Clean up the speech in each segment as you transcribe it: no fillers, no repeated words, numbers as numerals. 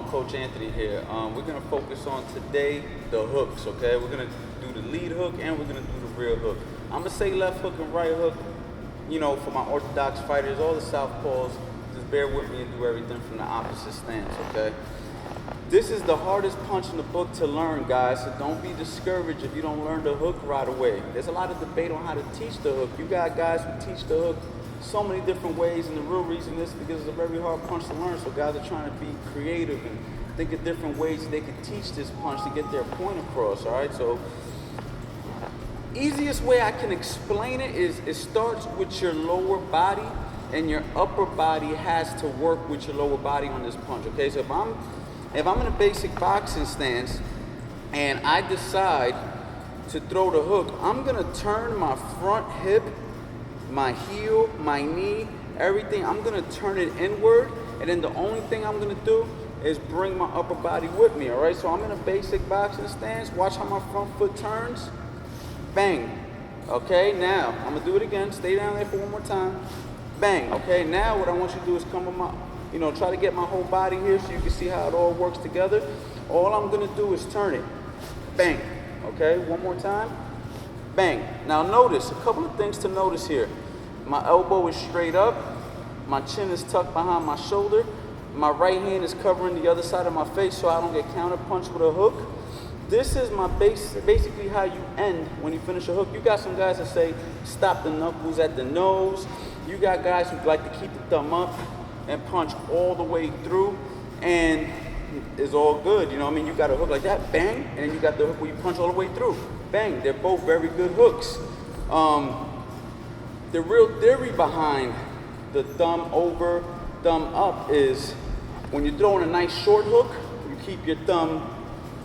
Coach Anthony here. We're gonna focus on today the hooks, okay? We're gonna do the lead hook and we're gonna do the rear hook. I'm gonna say left hook and right hook, you know, for my orthodox fighters, all the southpaws, just bear with me and do everything from the opposite stance, okay? This is the hardest punch in the book to learn, guys, so don't be discouraged if you don't learn the hook right away. There's a lot of debate on how to teach the hook. You got guys who teach the hook so many different ways, and the real reason is because it's a very hard punch to learn, so guys are trying to be creative and think of different ways they can teach this punch to get their point across, all right? So, easiest way I can explain it is it starts with your lower body, and your upper body has to work with your lower body on this punch, okay? So if I'm in a basic boxing stance and I decide to throw the hook, I'm gonna turn my front hip, my heel, my knee, everything, I'm gonna turn it inward, and then the only thing I'm gonna do is bring my upper body with me, all right? So I'm in a basic boxing stance, watch how my front foot turns, bang, okay? Now, I'm gonna do it again, stay down there for one more time, bang, okay? Now what I want you to do is come with my, you know, try to get my whole body here so you can see how it all works together. All I'm gonna do is turn it, bang, okay? One more time, bang. Now notice, a couple of things to notice here. My elbow is straight up, my chin is tucked behind my shoulder, my right hand is covering the other side of my face so I don't get counterpunched with a hook. This is my basically how you end when you finish a hook. You got some guys that say, stop the knuckles at the nose. You got guys who like to keep the thumb up and punch all the way through, and it's all good, you know what I mean? You got a hook like that, bang, and then you got the hook where you punch all the way through, bang. They're both very good hooks. The real theory behind the thumb over, thumb up is when you're throwing a nice short hook, you keep your thumb,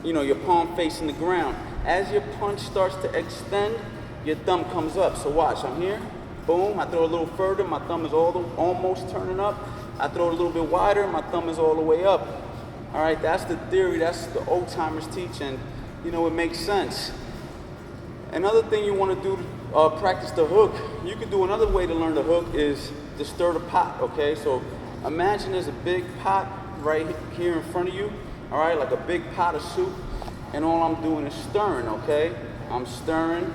you know, your palm facing the ground. As your punch starts to extend, your thumb comes up. So watch, I'm here, boom, I throw a little further, my thumb is almost turning up. I throw it a little bit wider, my thumb is all the way up. All right, that's the theory, that's the old timers teach, and you know, it makes sense. Another thing you want to do to practice the hook, you could do another way to learn the hook is to stir the pot, okay? So imagine there's a big pot right here in front of you, all right, like a big pot of soup, and all I'm doing is stirring, okay? I'm stirring,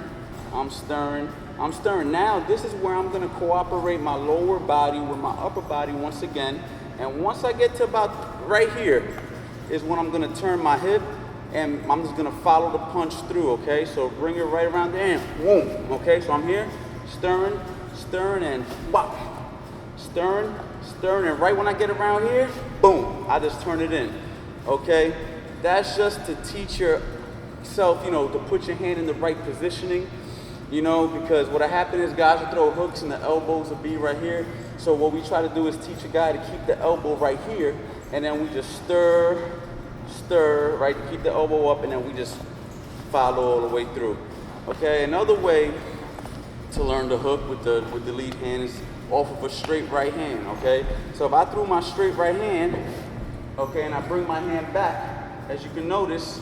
I'm stirring, I'm stirring. Now, this is where I'm gonna cooperate my lower body with my upper body once again, and once I get to about right here is when I'm gonna turn my hip, and I'm just gonna follow the punch through, okay? So bring it right around there and boom, okay? So I'm here, stirring, stirring, and whop. Stirring, stirring, and right when I get around here, boom, I just turn it in, okay? That's just to teach yourself, you know, to put your hand in the right positioning, you know, because what'll happen is guys will throw hooks and the elbows will be right here. So what we try to do is teach a guy to keep the elbow right here, and then we just stir, stir, right, keep the elbow up, and then we just follow all the way through. Okay, another way to learn the hook with the lead hand is off of a straight right hand, okay? So if I threw my straight right hand, okay, and I bring my hand back, as you can notice,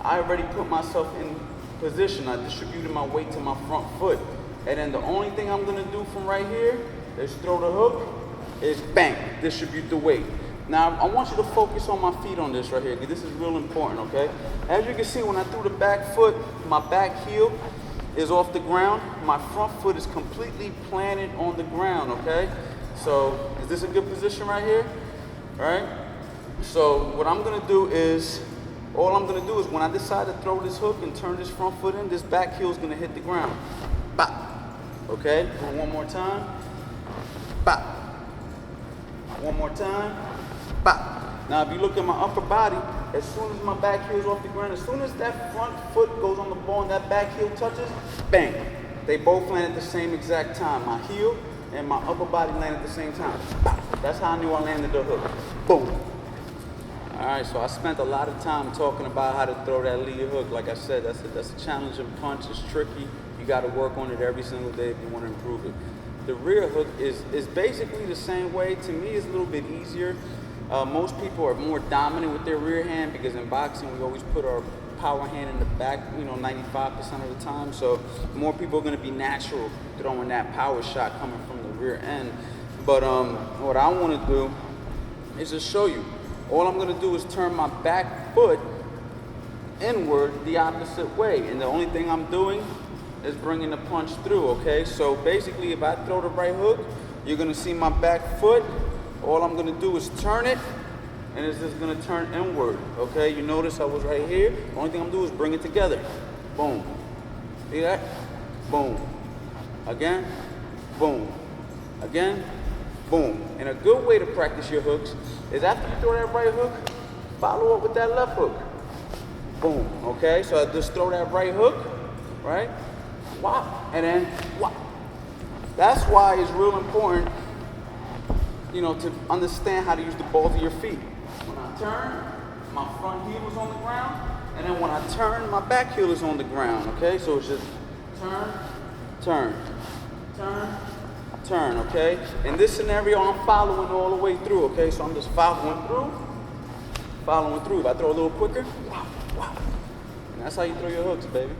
I already put myself in position. I distributed my weight to my front foot. And then the only thing I'm gonna do from right here is throw the hook, is bang, distribute the weight. Now, I want you to focus on my feet on this right here, because this is real important, okay? As you can see, when I threw the back foot, my back heel is off the ground. My front foot is completely planted on the ground, okay? So, is this a good position right here? All right? So, what I'm gonna do is, all I'm gonna do is when I decide to throw this hook and turn this front foot in, this back heel is gonna hit the ground. Bop. Okay, do it one more time. Bop. One more time. Bop. Now if you look at my upper body, as soon as my back heel is off the ground, as soon as that front foot goes on the ball and that back heel touches, bang. They both land at the same exact time. My heel and my upper body land at the same time. Bop. That's how I knew I landed the hook. Boom. All right, so I spent a lot of time talking about how to throw that lead hook. Like I said, that's a challenging punch. It's tricky. You got to work on it every single day if you want to improve it. The rear hook is basically the same way. To me, it's a little bit easier. Most people are more dominant with their rear hand because in boxing, we always put our power hand in the back, you know, 95% of the time. So more people are going to be natural throwing that power shot coming from the rear end. But what I want to do is just show you. all I'm gonna do is turn my back foot inward the opposite way. And the only thing I'm doing is bringing the punch through, okay? So basically, if I throw the right hook, you're gonna see my back foot. All I'm gonna do is turn it, and it's just gonna turn inward, okay? You notice I was right here. The only thing I'm doing is bring it together. Boom. See that? Boom. Again. Boom. Again. Boom. And a good way to practice your hooks is after you throw that right hook, follow up with that left hook. Boom. Okay? So I just throw that right hook, right? Whop. And then whop. That's why it's real important, you know, to understand how to use the balls of your feet. When I turn, my front heel is on the ground, and then when I turn, my back heel is on the ground, okay? So it's just turn, turn, turn, turn, okay? In this scenario, I'm following all the way through, okay? So I'm just following through. If I throw a little quicker, wow, wow. And that's how you throw your hooks, baby.